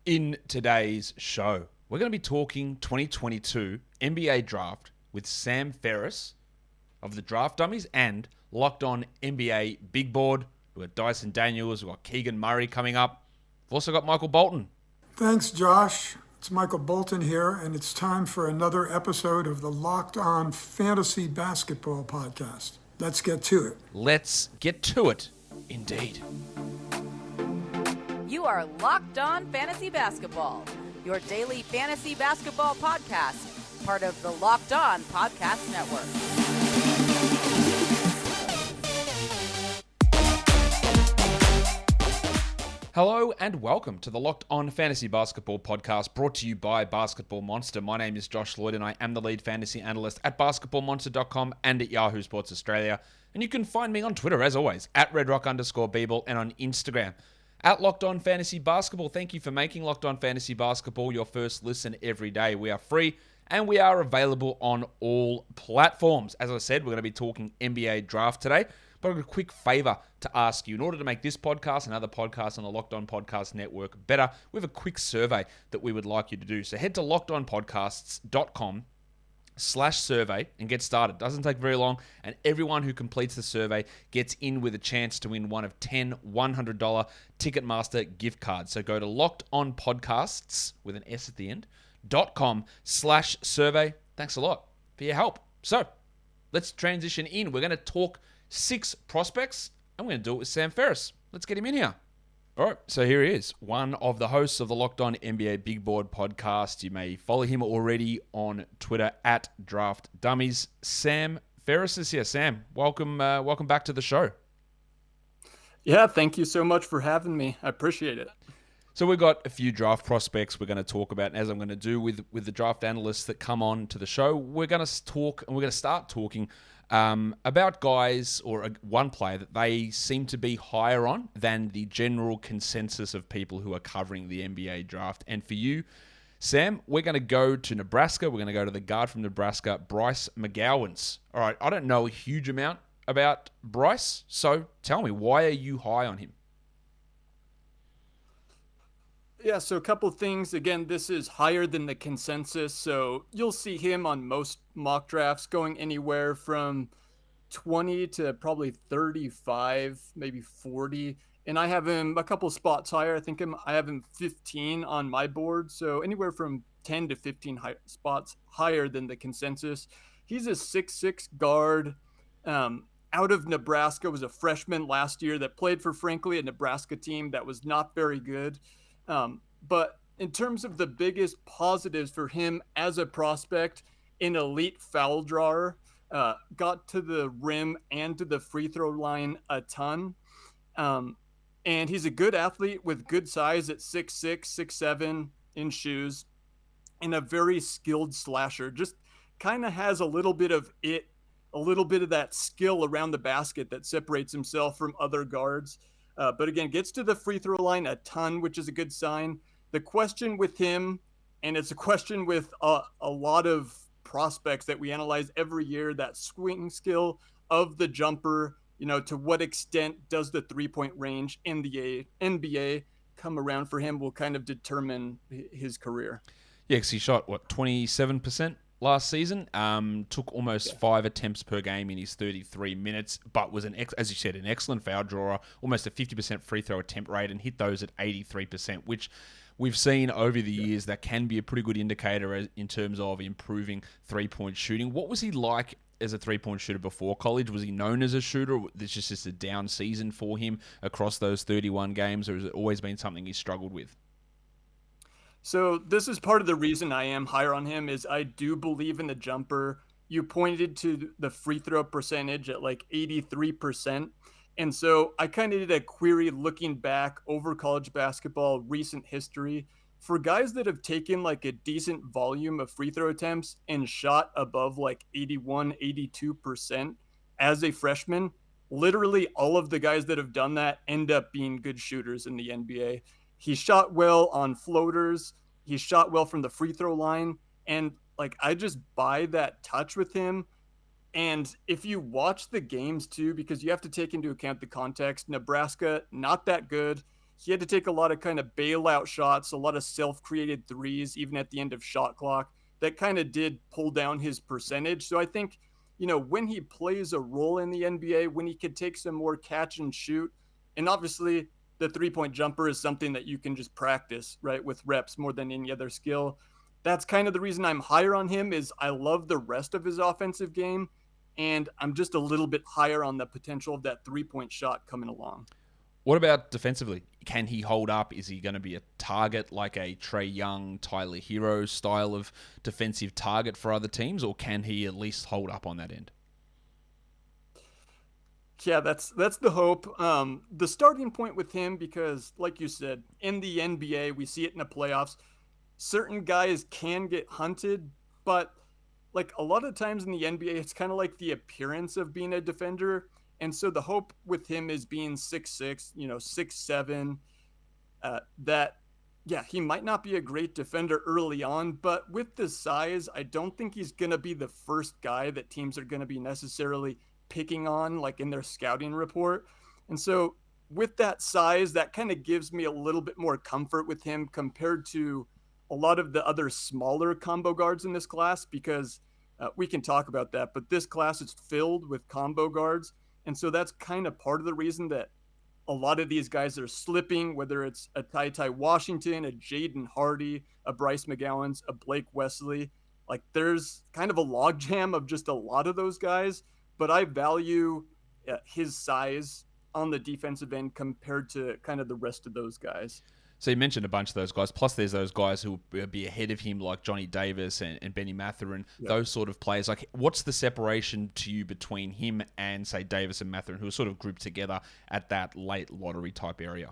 In today's show, we're going to be talking 2022 NBA Draft with Sam Ferris of the Draft Dummies and Locked On NBA Big Board. We've got Dyson Daniels, we've got Keegan Murray coming up. We've also got Michael Bolton. Thanks, Josh. It's Michael Bolton here, and it's time for another episode of the Locked On Fantasy Basketball Podcast. Let's get to it. Let's get to it, indeed. You are Locked On Fantasy Basketball, your daily fantasy basketball podcast, part of the Locked On Podcast Network. Hello and welcome to the Locked On Fantasy Basketball Podcast, brought to you by Basketball Monster. My name is Josh Lloyd and I am the lead fantasy analyst at basketballmonster.com and at Yahoo Sports Australia. And you can find me on Twitter, as always, at redrock_Beeble and on Instagram at Locked On Fantasy Basketball. Thank you for making Locked On Fantasy Basketball your first listen every day. We are free and we are available on all platforms. As I said, we're going to be talking NBA Draft today. But I've got a quick favor to ask you. In order to make this podcast and other podcasts on the Locked On Podcast Network better, we have a quick survey that we would like you to do. So head to lockedonpodcasts.com/survey and get started. Doesn't take very long, and everyone who completes the survey gets in with a chance to win one of 10 $100 Ticketmaster gift cards. So go to lockedonpodcasts with an S at the end, .com/survey. Thanks a lot for your help. So let's transition in. We're going to talk 6 prospects, and we're going to do it with Sam Ferris. Let's get him in here. All right, so here he is, one of the hosts of the Locked On NBA Big Board podcast. You may follow him already on Twitter at Draft Dummies. Sam Ferris is here. Sam, welcome back to the show. Yeah, thank you so much for having me. I appreciate it. So we've got a few draft prospects we're going to talk about, and as I'm going to do with the draft analysts that come on to the show, we're going to talk, and we're going to start talking about guys or one player that they seem to be higher on than the general consensus of people who are covering the NBA draft. And for you, Sam, we're going to go to Nebraska. We're going to go to the guard from Nebraska, Bryce McGowens. All right, I don't know a huge amount about Bryce, so tell me, why are you high on him? Yeah, so a couple of things. Again, this is higher than the consensus, so you'll see him on most mock drafts going anywhere from 20 to probably 35, maybe 40. And I have him a couple spots higher. I have him 15 on my board, so anywhere from 10 to 15 spots higher than the consensus. He's a 6'6" guard out of Nebraska, was a freshman last year that played for, frankly, a Nebraska team that was not very good. But in terms of the biggest positives for him as a prospect, an elite foul drawer, got to the rim and to the free throw line a ton. And he's a good athlete with good size at 6'6", 6'7" in shoes, and a very skilled slasher. Just kind of has a little bit of that skill around the basket that separates himself from other guards. But again, gets to the free throw line a ton, which is a good sign. The question with him, and it's a question with a lot of prospects that we analyze every year, that swing skill of the jumper, to what extent does the three-point range in the NBA come around for him will kind of determine his career. Yeah, because he shot, 27% last season, took almost 5 attempts per game in his 33 minutes, but was, as you said, an excellent foul drawer, almost a 50% free throw attempt rate, and hit those at 83%, which we've seen over the years that can be a pretty good indicator in terms of improving three-point shooting. What was he like as a three-point shooter before college? Was he known as a shooter? This is just a down season for him across those 31 games, or has it always been something he's struggled with? So this is part of the reason I am higher on him is I do believe in the jumper. You pointed to the free throw percentage at like 83%. And so I kind of did a query looking back over college basketball recent history for guys that have taken like a decent volume of free throw attempts and shot above like 81, 82% as a freshman. Literally all of the guys that have done that end up being good shooters in the NBA. He shot well on floaters. He shot well from the free throw line. And like, I just buy that touch with him. And if you watch the games too, because you have to take into account the context, Nebraska, not that good. he had to take a lot of kind of bailout shots, a lot of self-created threes, even at the end of shot clock. That kind of did pull down his percentage. So I think, when he plays a role in the NBA, when he could take some more catch and shoot, and obviously the three-point jumper is something that you can just practice, right, with reps more than any other skill. That's kind of the reason I'm higher on him is I love the rest of his offensive game, and I'm just a little bit higher on the potential of that three-point shot coming along. What about defensively? Can he hold up? Is he going to be a target like a Trae Young, Tyler Hero style of defensive target for other teams, or can he at least hold up on that end? Yeah, that's the hope. The starting point with him, because like you said, in the NBA, we see it in the playoffs. Certain guys can get hunted, but like a lot of times in the NBA, it's kind of like the appearance of being a defender. And so the hope with him is being 6'6", 6'7", he might not be a great defender early on, but with the size, I don't think he's going to be the first guy that teams are going to be necessarily picking on, like in their scouting report. And so with that size, that kind of gives me a little bit more comfort with him compared to a lot of the other smaller combo guards in this class, because we can talk about that, but this class is filled with combo guards. And so that's kind of part of the reason that a lot of these guys are slipping, whether it's a Ty Washington, a Jaden Hardy, a Bryce McGowens, a Blake Wesley. Like there's kind of a logjam of just a lot of those guys, but I value his size on the defensive end compared to kind of the rest of those guys. So you mentioned a bunch of those guys. Plus, there's those guys who will be ahead of him, like Johnny Davis and Benny Mathurin, those sort of players. Like, what's the separation to you between him and, say, Davis and Mathurin, who are sort of grouped together at that late lottery type area?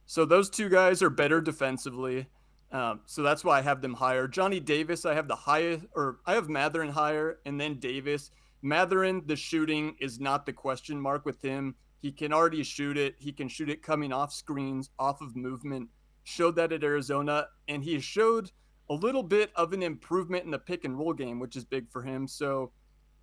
So those two guys are better defensively. So that's why I have them higher. Johnny Davis, I have the highest, or I have Mathurin higher, and then Davis. Mathurin, the shooting is not the question mark with him. He can already shoot it. He can shoot it coming off screens, off of movement. Showed that at Arizona, and he showed a little bit of an improvement in the pick and roll game, which is big for him. So,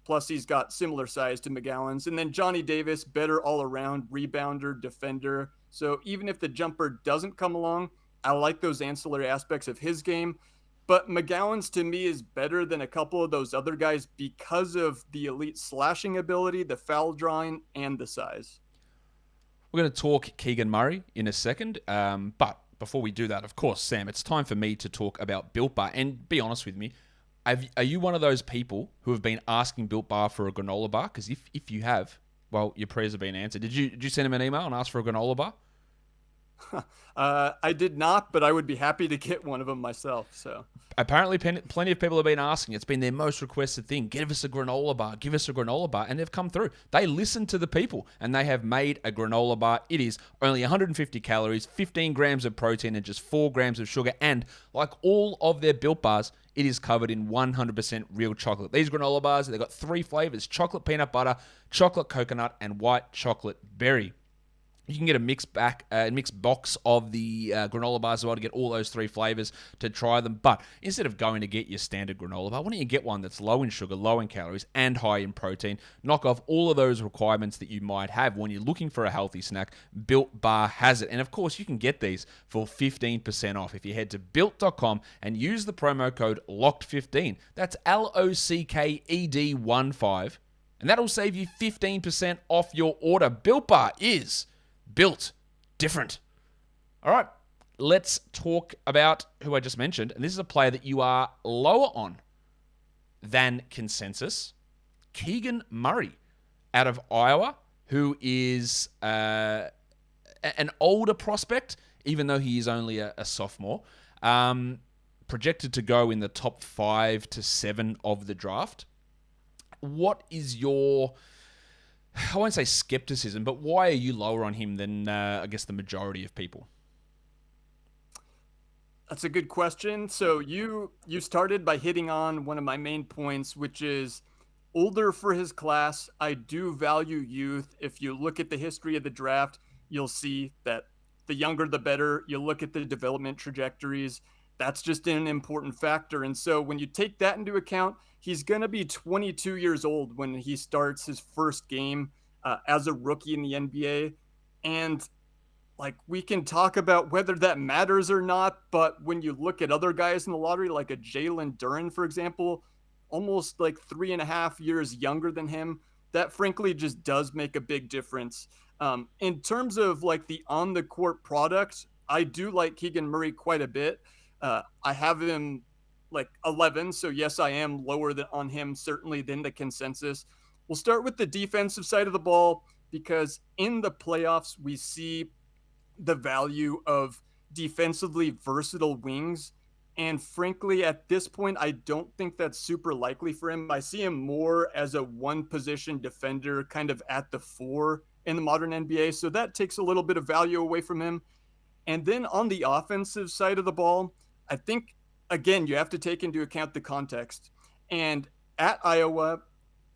plus he's got similar size to McGowens. And then Johnny Davis, better all around, rebounder, defender. So even if the jumper doesn't come along, I like those ancillary aspects of his game. But McGowens, to me, is better than a couple of those other guys because of the elite slashing ability, the foul drawing, and the size. We're going to talk Keegan Murray in a second, but before we do that, of course, Sam, it's time for me to talk about Built Bar. And be honest with me, are you one of those people who have been asking Built Bar for a granola bar? Because if you have, well, your prayers have been answered. Did you send him an email and ask for a granola bar? I did not, but I would be happy to get one of them myself. So apparently, plenty of people have been asking. It's been their most requested thing. Give us a granola bar. Give us a granola bar. And they've come through. They listen to the people, and they have made a granola bar. It is only 150 calories, 15 grams of protein, and just 4 grams of sugar. And like all of their Built Bars, it is covered in 100% real chocolate. These granola bars, they've got 3 flavors: chocolate peanut butter, chocolate coconut, and white chocolate berry. You can get a mixed box of the granola bars as well to get all those 3 flavors to try them. But instead of going to get your standard granola bar, why don't you get one that's low in sugar, low in calories, and high in protein? Knock off all of those requirements that you might have when you're looking for a healthy snack. Built Bar has it. And of course, you can get these for 15% off if you head to built.com and use the promo code LOCKED15. That's LOCKED15. And that'll save you 15% off your order. Built Bar is built different. All right, let's talk about who I just mentioned. And this is a player that you are lower on than consensus. Keegan Murray out of Iowa, who is an older prospect, even though he is only a sophomore. Projected to go in the top 5 to 7 of the draft. What is your... I won't say skepticism, but why are you lower on him than, I guess, the majority of people? That's a good question. So you started by hitting on one of my main points, which is older for his class. I do value youth. If you look at the history of the draft, you'll see that the younger the better. You look at the development trajectories. That's just an important factor. And so when you take that into account, he's going to be 22 years old when he starts his first game as a rookie in the NBA. And like we can talk about whether that matters or not, but when you look at other guys in the lottery, like a Jalen Duren, for example, almost like 3.5 years younger than him, that frankly just does make a big difference. In terms of like the on the court product, I do like Keegan Murray quite a bit. I have him like 11, so yes, I am lower on him certainly than the consensus. We'll start with the defensive side of the ball because in the playoffs we see the value of defensively versatile wings. And frankly, at this point, I don't think that's super likely for him. I see him more as a one position defender, kind of at the four in the modern NBA. So that takes a little bit of value away from him. And then on the offensive side of the ball, I think, again, you have to take into account the context. And at Iowa,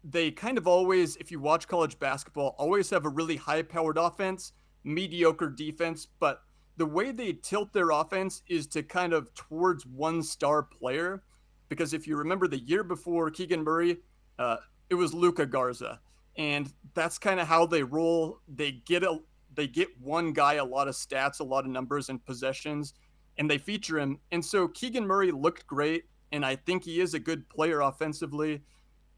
they kind of always, if you watch college basketball, always have a really high powered offense, mediocre defense. But the way they tilt their offense is to kind of towards one star player. Because if you remember the year before Keegan Murray, it was Luka Garza. And that's kind of how they roll. They get one guy a lot of stats, a lot of numbers and possessions, and they feature him. And so Keegan Murray looked great, and I think he is a good player offensively.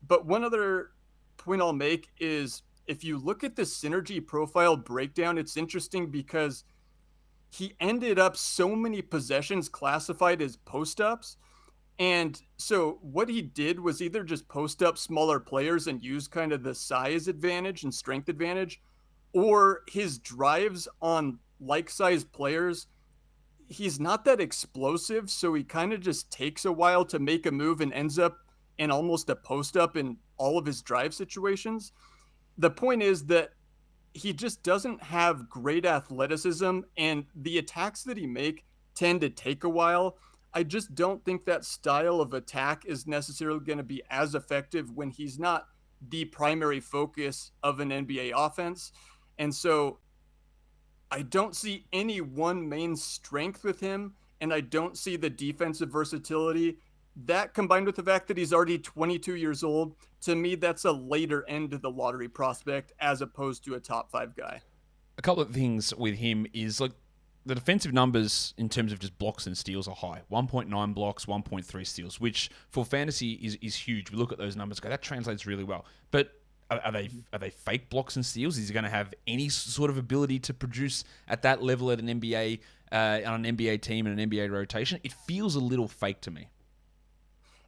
But one other point I'll make is if you look at the synergy profile breakdown, it's interesting because he ended up so many possessions classified as post-ups. And so what he did was either just post up smaller players and use kind of the size advantage and strength advantage, or his drives on like-sized players, he's not that explosive, so he kind of just takes a while to make a move and ends up in almost a post-up in all of his drive situations. The point is that he just doesn't have great athleticism, and the attacks that he make tend to take a while. I just don't think that style of attack is necessarily going to be as effective when he's not the primary focus of an NBA offense. And so I don't see any one main strength with him, and I don't see the defensive versatility. That combined with the fact that he's already 22 years old, to me, that's a later end of the lottery prospect as opposed to a top 5 guy. A couple of things with him is like the defensive numbers in terms of just blocks and steals are high. 1.9 blocks, 1.3 steals, which for fantasy is huge. We look at those numbers, go, that translates really well. But are they fake blocks and steals? Is he going to have any sort of ability to produce at that level at an NBA on an NBA team and an NBA rotation? It feels a little fake to me.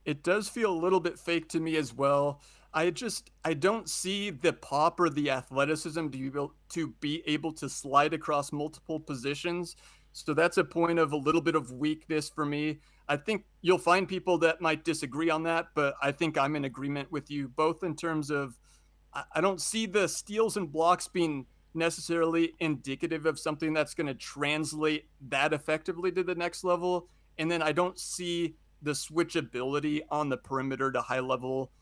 It does feel a little bit fake to me as well. I don't see the pop or the athleticism to be able to slide across multiple positions. So that's a point of a little bit of weakness for me. I think you'll find people that might disagree on that, but I think I'm in agreement with you both in terms of I don't see the steals and blocks being necessarily indicative of something that's going to translate that effectively to the next level. And then I don't see the switchability on the perimeter to high level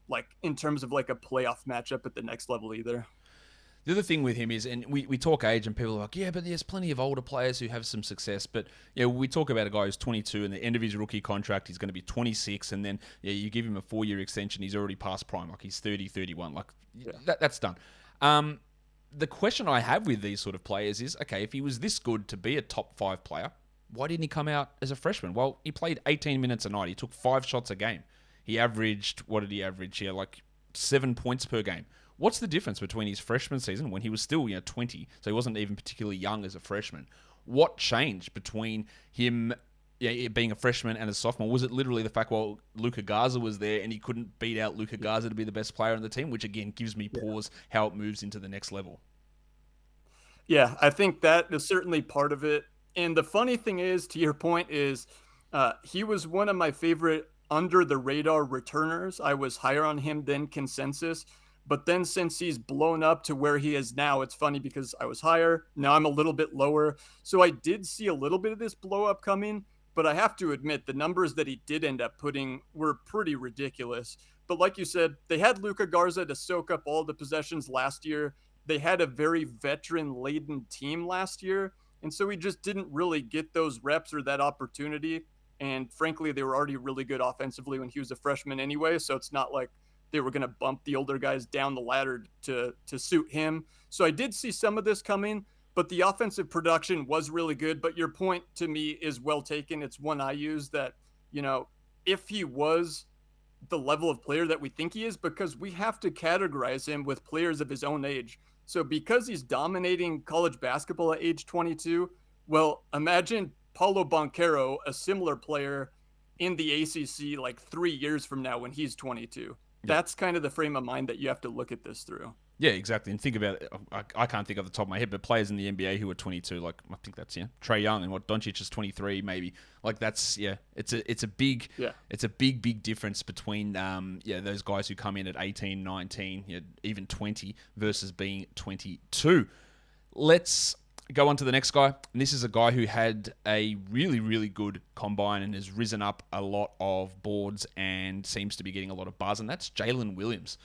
like in terms of like a playoff matchup at the next level either. The other thing with him is, and we talk age and people are like, yeah, but there's plenty of older players who have some success. But we talk about a guy who's 22 and the end of his rookie contract, he's going to be 26. And then you give him a 4-year extension, he's already past prime. Like he's 30, 31. Like that's done. The question I have with these sort of players is, okay, if he was this good to be a top 5 player, why didn't he come out as a freshman? Well, he played 18 minutes a night. He took 5 shots a game. He averaged, what did he average here? Like 7 points per game. What's the difference between his freshman season when he was still 20, so he wasn't even particularly young as a freshman? What changed between him being a freshman and a sophomore? Was it literally the fact, well, Luka Garza was there and he couldn't beat out Luka Garza to be the best player on the team, which again gives me pause how it moves into the next level? Yeah, I think that is certainly part of it. And the funny thing is, to your point, is he was one of my favorite under the radar returners. I was higher on him than consensus. But then since he's blown up to where he is now, it's funny because I was higher. Now I'm a little bit lower. So I did see a little bit of this blow up coming. But I have to admit, the numbers that he did end up putting were pretty ridiculous. But like you said, they had Luka Garza to soak up all the possessions last year. They had a very veteran-laden team last year. And so he just didn't really get those reps or that opportunity. And frankly, they were already really good offensively when he was a freshman anyway. So it's not like they were going to bump the older guys down the ladder to suit him. So I did see some of this coming, but the offensive production was really good. But your point to me is well taken. It's one I use that, if he was the level of player that we think he is, because we have to categorize him with players of his own age. So because he's dominating college basketball at age 22, well, imagine Paulo Banchero, a similar player in the ACC like 3 years from now when he's 22. That's kind of the frame of mind that you have to look at this through. Yeah, exactly. And think about it. I can't think off the top of my head, but players in the NBA who are 22, like I think that's Trae Young, and Doncic is 23, maybe. Like that's it's a big difference between those guys who come in at 18, 19, even 20 versus being 22. Let's go on to the next guy, and this is a guy who had a really, really good combine and has risen up a lot of boards and seems to be getting a lot of buzz, and that's Jalen Williams,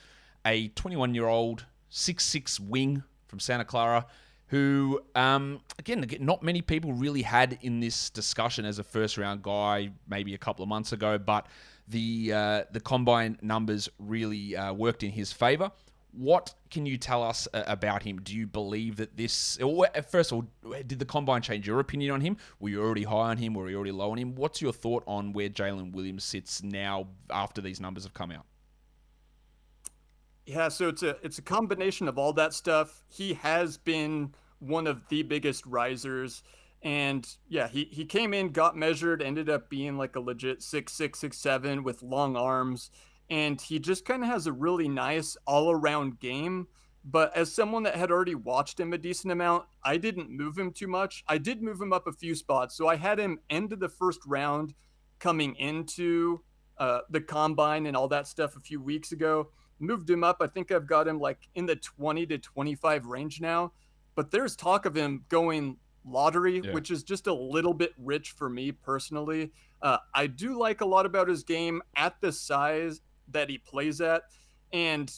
a 21-year-old 6'6" wing from Santa Clara, who, again, not many people really had in this discussion as a first-round guy maybe a couple of months ago, but the combine numbers really worked in his favor. What can you tell us about him? Do you believe that this... First of all, did the combine change your opinion on him? Were you already high on him? Were you already low on him? What's your thought on where Jalen Williams sits now after these numbers have come out? Yeah, so it's a combination of all that stuff. He has been one of the biggest risers. And yeah, he came in, got measured, ended up being like a legit 6'6", 6'7" with long arms. And he just kind of has a really nice all-around game. But as someone that had already watched him a decent amount, I didn't move him too much. I did move him up a few spots. So I had him end of the first round coming into the combine and all that stuff a few weeks ago. Moved him up. I think I've got him like in the 20 to 25 range now. But there's talk of him going lottery, which is just a little bit rich for me personally. I do like a lot about his game at the size that he plays at. And,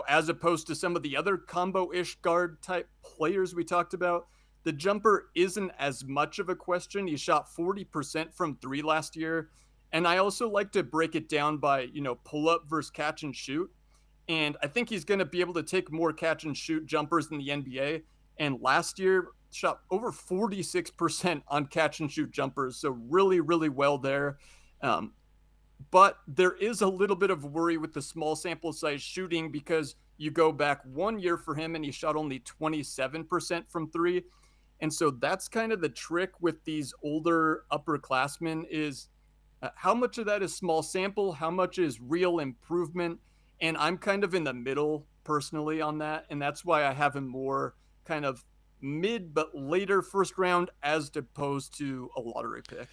as opposed to some of the other combo-ish guard type players we talked about, the jumper isn't as much of a question. He shot 40% from three last year. And I also like to break it down by, pull up versus catch and shoot. And I think he's going to be able to take more catch and shoot jumpers in the NBA. And last year shot over 46% on catch and shoot jumpers. So really, really well there. But there is a little bit of worry with the small sample size shooting, because you go back 1 year for him and he shot only 27% from three. And so that's kind of the trick with these older upperclassmen is how much of that is small sample, how much is real improvement. And I'm kind of in the middle personally on that. And that's why I have him more kind of mid but later first round as opposed to a lottery pick.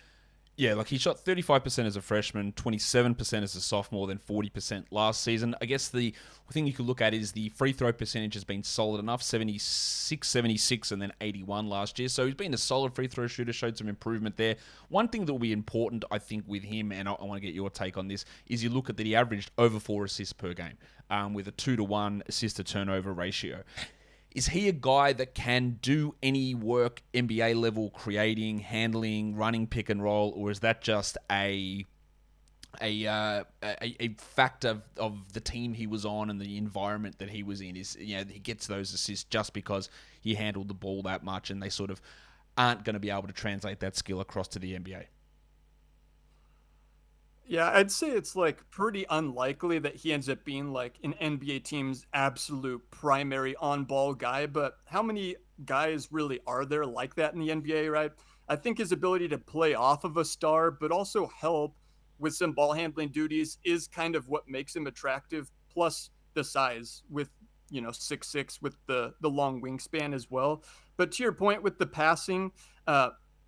Yeah, like he shot 35% as a freshman, 27% as a sophomore, then 40% last season. I guess the thing you could look at is the free throw percentage has been solid enough, 76, 76, and then 81 last year. So he's been a solid free throw shooter, showed some improvement there. One thing that will be important, I think, with him, and I want to get your take on this, is you look at that he averaged over 4 assists per game with a 2-to-1 assist-to-turnover ratio. Is he a guy that can do any work NBA level, creating, handling, running pick and roll, or is that just a factor of the team he was on and the environment that he was in? Is he gets those assists just because he handled the ball that much, and they sort of aren't going to be able to translate that skill across to the NBA? Yeah, I'd say it's like pretty unlikely that he ends up being like an NBA team's absolute primary on-ball guy, but how many guys really are there like that in the NBA, right? I think his ability to play off of a star, but also help with some ball handling duties is kind of what makes him attractive, plus the size with, 6'6", with the long wingspan as well. But to your point with the passing,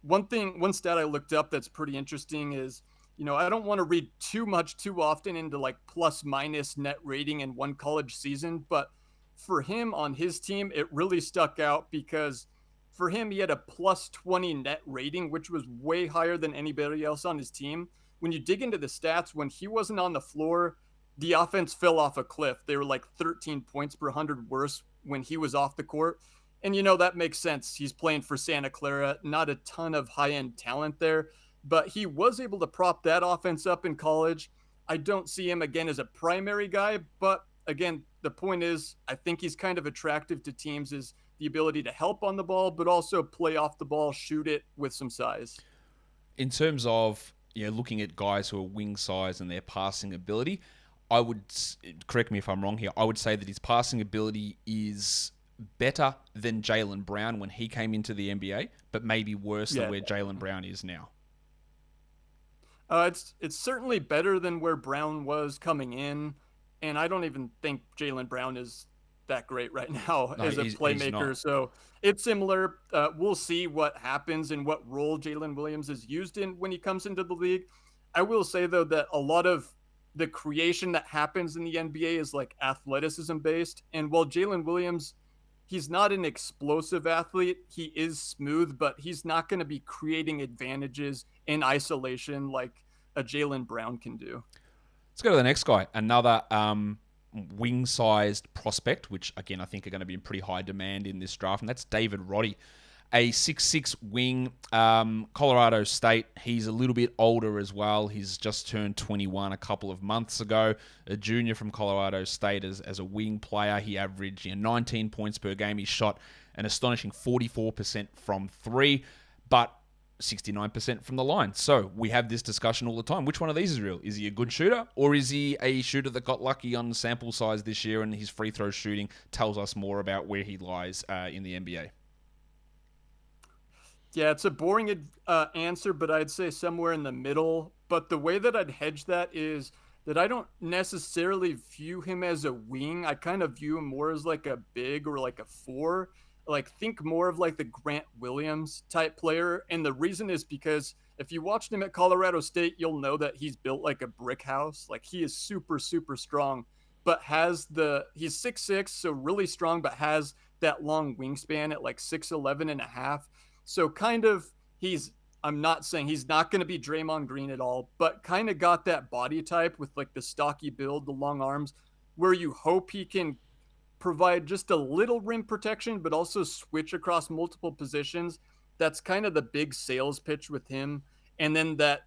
one stat I looked up that's pretty interesting is, I don't want to read too much too often into like plus minus net rating in one college season, but for him on his team, it really stuck out because for him, he had a plus 20 net rating, which was way higher than anybody else on his team. When you dig into the stats, when he wasn't on the floor, the offense fell off a cliff. They were like 13 points per 100 worse when he was off the court. And that makes sense. He's playing for Santa Clara, not a ton of high-end talent there. But he was able to prop that offense up in college. I don't see him again as a primary guy, but again, the point is, I think he's kind of attractive to teams is the ability to help on the ball, but also play off the ball, shoot it with some size. In terms of looking at guys who are wing size and their passing ability, I would, correct me if I'm wrong here, I would say that his passing ability is better than Jaylen Brown when he came into the NBA, but maybe worse than where Jaylen Brown is now. It's certainly better than where Brown was coming in, and I don't even think Jaylen Brown is that great right now as a playmaker. So it's similar. We'll see what happens and what role Jalen Williams is used in when he comes into the league. I will say, though, that a lot of the creation that happens in the NBA is like athleticism based. And while Jalen Williams, he's not an explosive athlete, he is smooth, but he's not going to be creating advantages in isolation like a Jaylen Brown can do. Let's go to the next guy. Another wing-sized prospect, which, again, I think are going to be in pretty high demand in this draft, and that's David Roddy. A 6'6 wing, Colorado State. He's a little bit older as well. He's just turned 21 a couple of months ago. A junior from Colorado State as a wing player. He averaged 19 points per game. He shot an astonishing 44% from three, but 69% from the line. So we have this discussion all the time. Which one of these is real? Is he a good shooter, or is he a shooter that got lucky on sample size this year and his free throw shooting tells us more about where he lies in the NBA? Yeah, it's a boring answer, but I'd say somewhere in the middle. But the way that I'd hedge that is that I don't necessarily view him as a wing. I kind of view him more as like a big or like a four. Like, think more of like the Grant Williams type player. And the reason is because if you watched him at Colorado State, you'll know that he's built like a brick house. Like, he is super, super strong, but he's 6'6", so really strong, but has that long wingspan at like 6'11 and a half. So kind of I'm not saying he's not going to be Draymond Green at all, but kind of got that body type with like the stocky build, the long arms, where you hope he can provide just a little rim protection, but also switch across multiple positions. That's kind of the big sales pitch with him. And then that,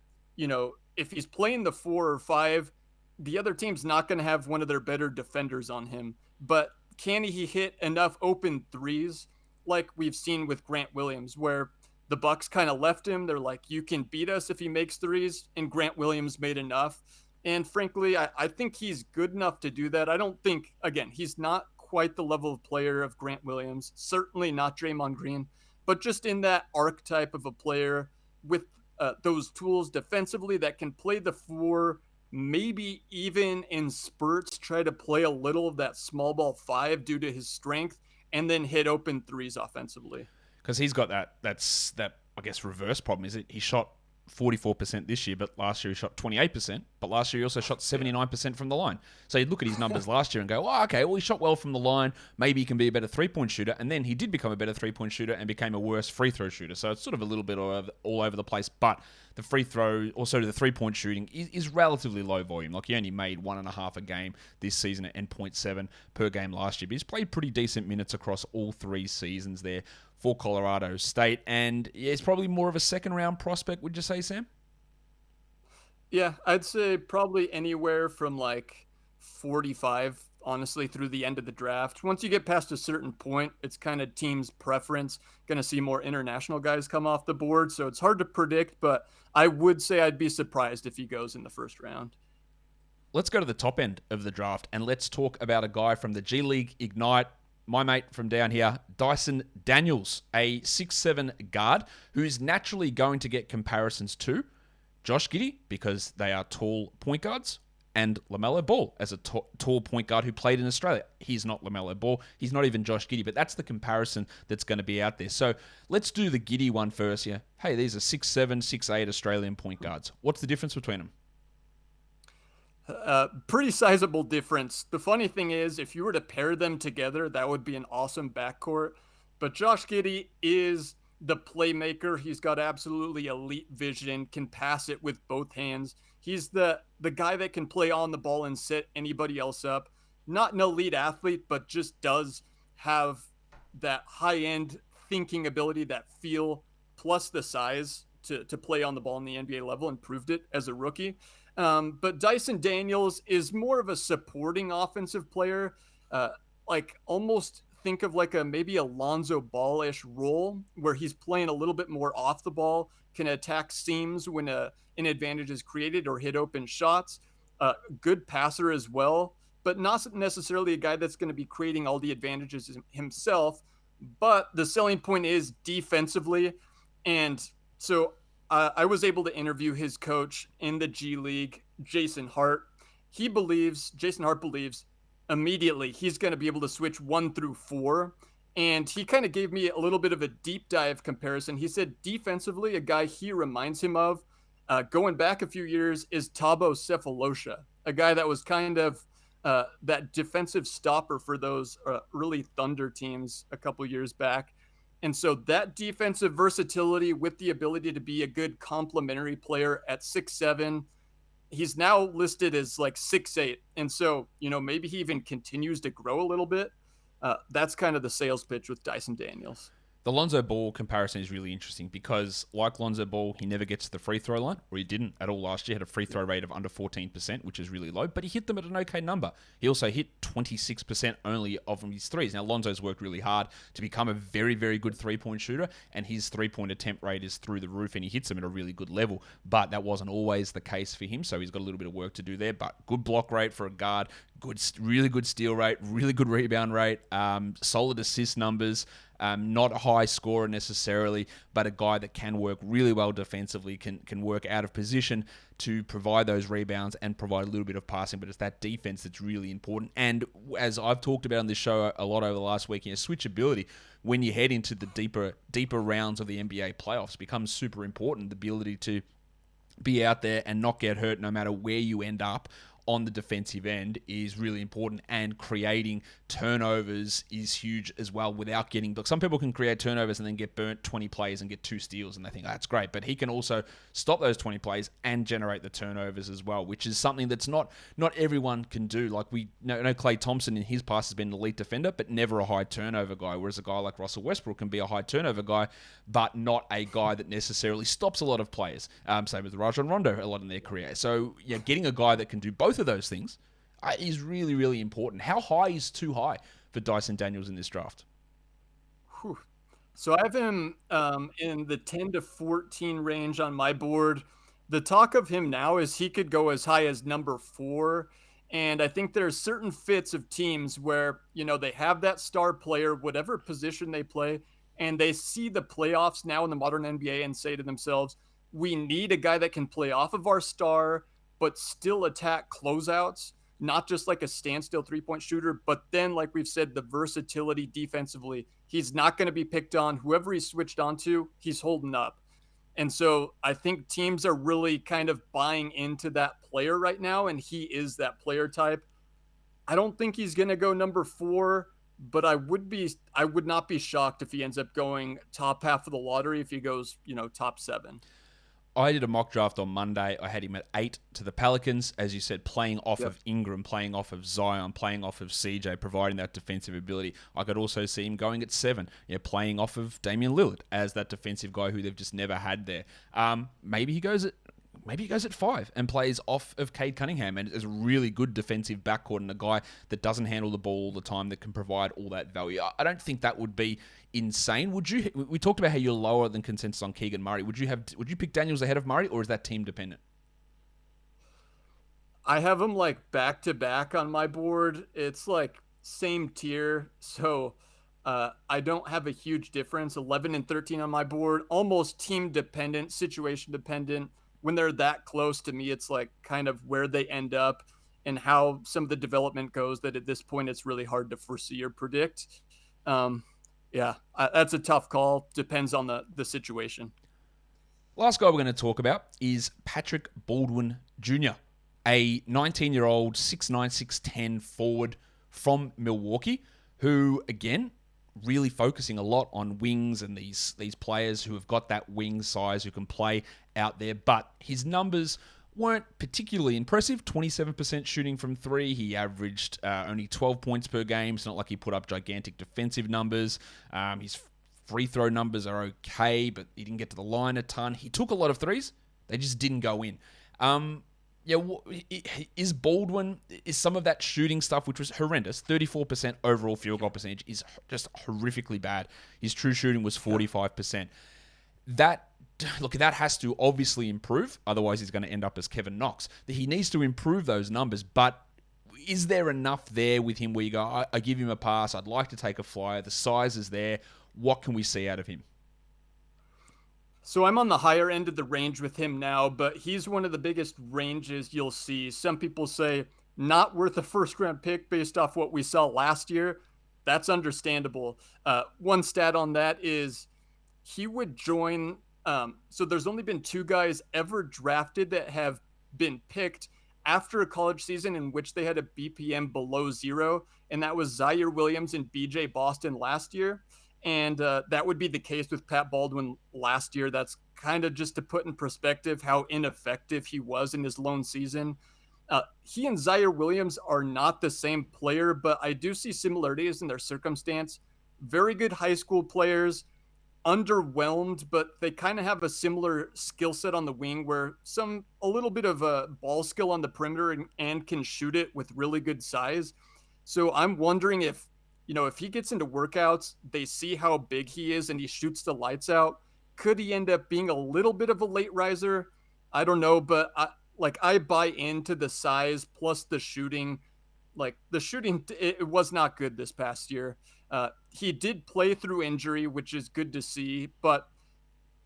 if he's playing the 4 or 5, the other team's not going to have one of their better defenders on him. But can he hit enough open threes like we've seen with Grant Williams, where the Bucks kind of left him? They're like, you can beat us if he makes threes, and Grant Williams made enough. And frankly, I think he's good enough to do that. I don't think, again, he's not quite the level of player of Grant Williams, certainly not Draymond Green, but just in that archetype of a player with those tools defensively that can play the 4, maybe even in spurts, try to play a little of that small ball 5 due to his strength, and then hit open threes offensively. Because he's got that I guess reverse problem, is it? He shot 44% this year, but last year he shot 28%, but last year he also shot 79% from the line. So you look at his numbers last year and go, oh, okay, well, he shot well from the line. Maybe he can be a better three-point shooter. And then he did become a better three-point shooter and became a worse free throw shooter. So it's sort of a little bit all over the place, but the free throw, also the three-point shooting is relatively low volume. Like, he only made 1.5 a game this season at 0.7 per game last year, but he's played pretty decent minutes across all 3 seasons there for Colorado State. And yeah, it's probably more of a second-round prospect, would you say, Sam? Yeah, I'd say probably anywhere from like 45, honestly, through the end of the draft. Once you get past a certain point, it's kind of team's preference. Going to see more international guys come off the board, so it's hard to predict, but I would say I'd be surprised if he goes in the first round. Let's go to the top end of the draft, and let's talk about a guy from the G League Ignite, my mate from down here, Dyson Daniels, a 6'7 guard who's naturally going to get comparisons to Josh Giddey because they are tall point guards, and LaMelo Ball as a tall point guard who played in Australia. He's not LaMelo Ball. He's not even Josh Giddey, but that's the comparison that's going to be out there. So let's do the Giddey one first here. Hey, these are 6'7", 6'8 Australian point guards. What's the difference between them? Pretty sizable difference. The funny thing is, if you were to pair them together, that would be an awesome backcourt. But Josh Giddey is the playmaker. He's got absolutely elite vision, can pass it with both hands. He's the guy that can play on the ball and set anybody else up. Not an elite athlete, but just does have that high-end thinking ability, that feel, plus the size to play on the ball in the NBA level, and proved it as a rookie. But Dyson Daniels is more of a supporting offensive player. Like, almost think of like a maybe a Lonzo Ball-ish role where he's playing a little bit more off the ball, can attack seams when an advantage is created or hit open shots. Good passer as well, but not necessarily a guy that's going to be creating all the advantages himself. But the selling point is defensively. And so I was able to interview his coach in the G League, Jason Hart. Jason Hart believes immediately he's going to be able to switch 1 through 4. And he kind of gave me a little bit of a deep dive comparison. He said defensively, a guy he reminds him of going back a few years is Thabo Sefolosha, a guy that was kind of that defensive stopper for those early Thunder teams a couple years back. And so that defensive versatility with the ability to be a good complementary player at 6'7", he's now listed as like 6'8". And so, maybe he even continues to grow a little bit. That's kind of the sales pitch with Dyson Daniels. The Lonzo Ball comparison is really interesting because, like Lonzo Ball, he never gets to the free throw line, or he didn't at all last year. Had a free throw rate of under 14%, which is really low, but he hit them at an okay number. He also hit 26% only of his threes. Now, Lonzo's worked really hard to become a very, very good three-point shooter, and his three-point attempt rate is through the roof, and he hits them at a really good level, but that wasn't always the case for him, so he's got a little bit of work to do there, but good block rate for a guard, really good steal rate, really good rebound rate, solid assist numbers. Not a high scorer necessarily, but a guy that can work really well defensively, can work out of position to provide those rebounds and provide a little bit of passing. But it's that defense that's really important. And as I've talked about on this show a lot over the last week, switchability when you head into the deeper rounds of the NBA playoffs becomes super important. The ability to be out there and not get hurt no matter where you end up on the defensive end is really important, and creating turnovers is huge as well without getting... Look, some people can create turnovers and then get burnt 20 plays and get 2 steals and they think, that's great, but he can also stop those 20 plays and generate the turnovers as well, which is something that's not everyone can do. Like we know Klay Thompson in his past has been an elite defender, but never a high turnover guy, whereas a guy like Russell Westbrook can be a high turnover guy, but not a guy that necessarily stops a lot of players. Same with Rajon Rondo a lot in their career. So yeah, getting a guy that can do both of those things is really, really important. How high is too high for Dyson Daniels in this draft? Whew. So I have him in the 10 to 14 range on my board. The talk of him now is he could go as high as number 4. And I think there's certain fits of teams where, they have that star player, whatever position they play, and they see the playoffs now in the modern NBA and say to themselves, we need a guy that can play off of our star, but still attack closeouts, not just like a standstill three-point shooter, but then, like we've said, the versatility defensively. He's not going to be picked on. Whoever he's switched on to, he's holding up. And so I think teams are really kind of buying into that player right now, and he is that player type. I don't think he's going to go number 4, but I would not be shocked if he ends up going top half of the lottery if he goes, top 7. I did a mock draft on Monday. I had him at 8 to the Pelicans, as you said, playing off of Ingram, playing off of Zion, playing off of CJ, providing that defensive ability. I could also see him going at 7, playing off of Damian Lillard as that defensive guy who they've just never had there. Maybe he goes at 5 and plays off of Cade Cunningham and is a really good defensive backcourt and a guy that doesn't handle the ball all the time that can provide all that value. I don't think that would be insane. Would you? We talked about how you're lower than consensus on Keegan Murray. Would you pick Daniels ahead of Murray, or is that team dependent? I have them like back to back on my board. It's like same tier. So I don't have a huge difference. 11 and 13 on my board, almost team dependent, situation dependent. When they're that close to me, it's like kind of where they end up and how some of the development goes, that at this point it's really hard to foresee or predict. That's a tough call. Depends on the situation. Last guy we're going to talk about is Patrick Baldwin Jr., a 19-year-old, 6'9", 6'10" forward from Milwaukee, who, again, really focusing a lot on wings and these players who have got that wing size who can play out there. But his numbers weren't particularly impressive. 27% shooting from 3. He averaged only 12 points per game. It's not like he put up gigantic defensive numbers. His free throw numbers are okay, but he didn't get to the line a ton. He took a lot of threes. They just didn't go in. Yeah, is Baldwin, is some of that shooting stuff, which was horrendous, 34% overall field goal percentage is just horrifically bad. His true shooting was 45%. That has to obviously improve. Otherwise, he's going to end up as Kevin Knox. He needs to improve those numbers, but is there enough there with him where you go, I give him a pass, I'd like to take a flyer, the size is there, what can we see out of him? So I'm on the higher end of the range with him now, but he's one of the biggest ranges you'll see. Some people say not worth a first round pick based off what we saw last year. That's understandable. One stat on that is he would join. So there's only been 2 guys ever drafted that have been picked after a college season in which they had a BPM below 0, and that was Zaire Williams and BJ Boston last year. And that would be the case with Pat Baldwin last year. That's kind of just to put in perspective how ineffective he was in his lone season. He and Zaire Williams are not the same player, but I do see similarities in their circumstance. Very good high school players, underwhelmed, but they kind of have a similar skill set on the wing where a little bit of a ball skill on the perimeter and can shoot it with really good size. So I'm wondering if he gets into workouts, they see how big he is and he shoots the lights out. Could he end up being a little bit of a late riser? I don't know, but I buy into the size plus the shooting. Like the shooting, it was not good this past year. He did play through injury, which is good to see. But,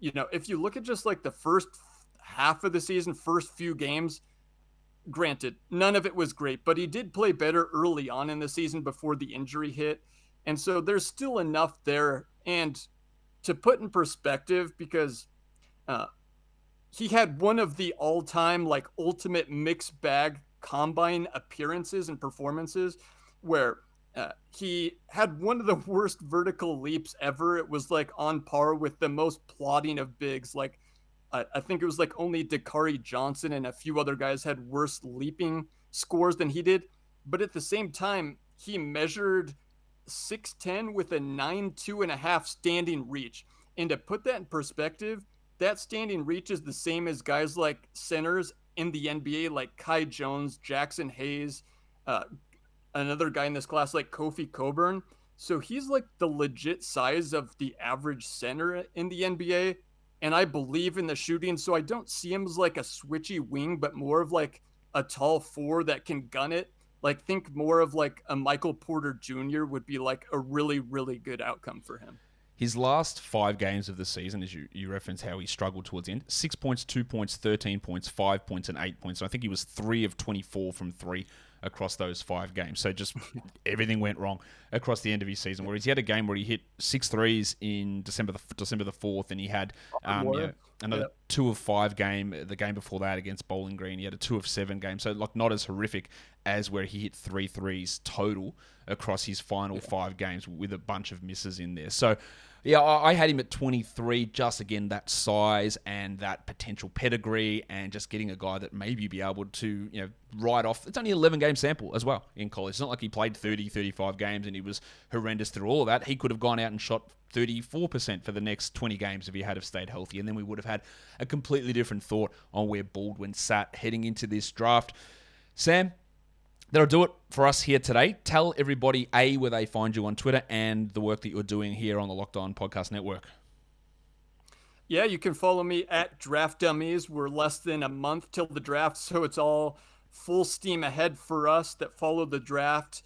if you look at just like the first half of the season, first few games, granted, none of it was great, but he did play better early on in the season before the injury hit. And so there's still enough there. And to put in perspective, because he had one of the all-time like ultimate mixed bag combine appearances and performances where he had one of the worst vertical leaps ever. It was like on par with the most plodding of bigs. Like I think it was like only Dakari Johnson and a few other guys had worse leaping scores than he did. But at the same time, he measured 6'10" with a 9.2.5 standing reach. And to put that in perspective, that standing reach is the same as guys like centers in the NBA, like Kai Jones, Jackson Hayes, another guy in this class like Kofi Coburn. So he's like the legit size of the average center in the NBA. And I believe in the shooting, so I don't see him as like a switchy wing, but more of like a tall 4 that can gun it. Like think more of like a Michael Porter Jr. would be like a really, really good outcome for him. His last 5 games of the season, as you reference how he struggled towards the end, 6 points, 2 points, 13 points, 5 points, and 8 points. So I think he was 3 of 24 from 3 across those 5 games. So just everything went wrong across the end of his season. Whereas he had a game where he hit 6 threes in December the 4th, and he had another 2 of 5 game. The game before that against Bowling Green, he had a 2 of 7 game. So like not as horrific as where he hit 3 threes total across his final 5 games with a bunch of misses in there. So yeah, I had him at 23, just again, that size and that potential pedigree and just getting a guy that maybe be able to, ride off. It's only an 11-game sample as well in college. It's not like he played 30, 35 games and he was horrendous through all of that. He could have gone out and shot 34% for the next 20 games if he had have stayed healthy, and then we would have had a completely different thought on where Baldwin sat heading into this draft. Sam, that'll do it for us here today. Tell everybody, where they find you on Twitter and the work that you're doing here on the Locked On Podcast Network. Yeah, you can follow me at Draft Dummies. We're less than a month till the draft, so it's all full steam ahead for us that follow the draft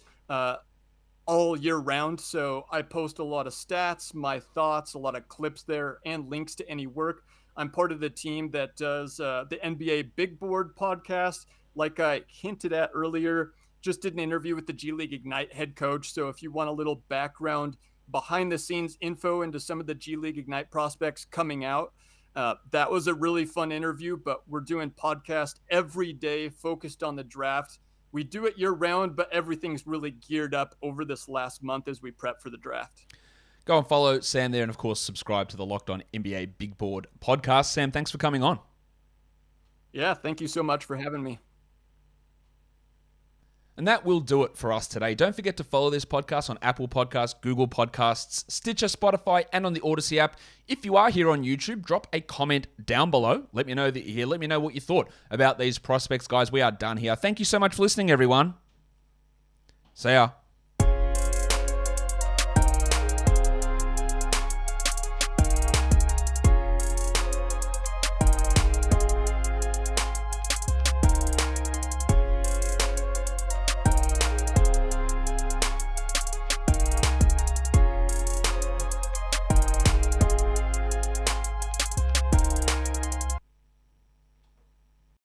all year round. So I post a lot of stats, my thoughts, a lot of clips there, and links to any work. I'm part of the team that does the NBA Big Board podcast. Like I hinted at earlier, just did an interview with the G League Ignite head coach. So if you want a little background behind the scenes info into some of the G League Ignite prospects coming out, that was a really fun interview, but we're doing podcast every day focused on the draft. We do it year round, but everything's really geared up over this last month as we prep for the draft. Go and follow Sam there, and of course, subscribe to the Locked On NBA Big Board podcast. Sam, thanks for coming on. Yeah, thank you so much for having me. And that will do it for us today. Don't forget to follow this podcast on Apple Podcasts, Google Podcasts, Stitcher, Spotify, and on the Odyssey app. If you are here on YouTube, drop a comment down below. Let me know that you're here. Let me know what you thought about these prospects, guys. We are done here. Thank you so much for listening, everyone. See ya.